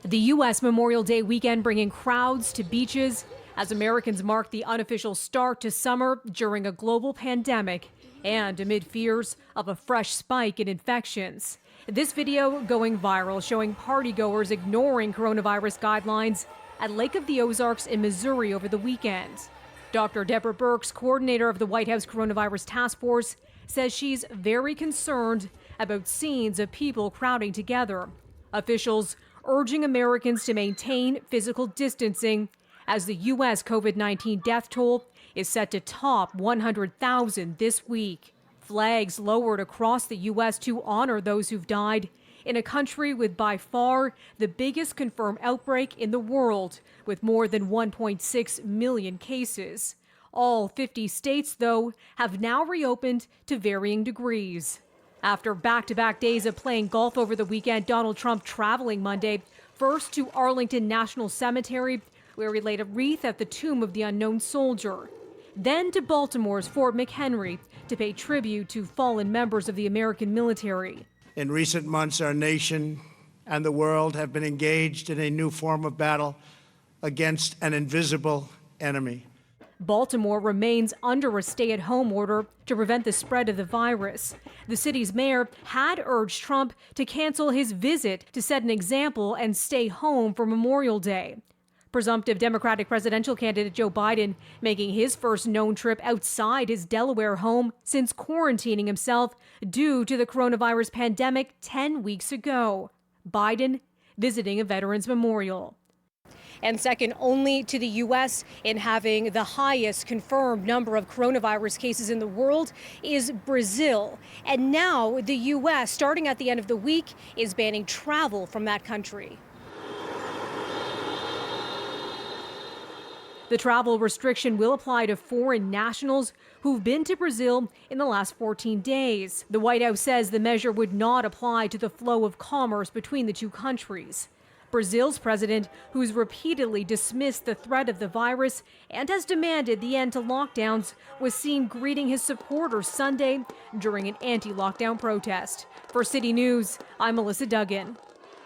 The U.S. Memorial Day weekend bringing crowds to beaches as Americans mark the unofficial start to summer during a global pandemic and amid fears of a fresh spike in infections. This video going viral showing partygoers ignoring coronavirus guidelines at Lake of the Ozarks in Missouri over the weekend. Dr. Deborah Birx, coordinator of the White House Coronavirus Task Force, says she's very concerned about scenes of people crowding together. Officials urging Americans to maintain physical distancing as the U.S. COVID-19 death toll is set to top 100,000 this week. Flags lowered across the U.S. to honor those who've died in a country with by far the biggest confirmed outbreak in the world, with more than 1.6 million cases. All 50 states, though, have now reopened to varying degrees. After back-to-back days of playing golf over the weekend, Donald Trump traveling Monday, first to Arlington National Cemetery, where he laid a wreath at the tomb of the unknown soldier. Then to Baltimore's Fort McHenry to pay tribute to fallen members of the American military. In recent months, our nation and the world have been engaged in a new form of battle against an invisible enemy. Baltimore remains under a stay-at-home order to prevent the spread of the virus. The city's mayor had urged Trump to cancel his visit to set an example and stay home for Memorial Day. Presumptive Democratic presidential candidate Joe Biden making his first known trip outside his Delaware home since quarantining himself due to the coronavirus pandemic 10 weeks ago. Biden visiting a veterans memorial. And second only to the U.S. in having the highest confirmed number of coronavirus cases in the world is Brazil. And now the U.S., starting at the end of the week, is banning travel from that country. The travel restriction will apply to foreign nationals who've been to Brazil in the last 14 days. The White House says the measure would not apply to the flow of commerce between the two countries. Brazil's president, who's repeatedly dismissed the threat of the virus and has demanded the end to lockdowns, was seen greeting his supporters Sunday during an anti-lockdown protest. For City News, I'm Melissa Duggan.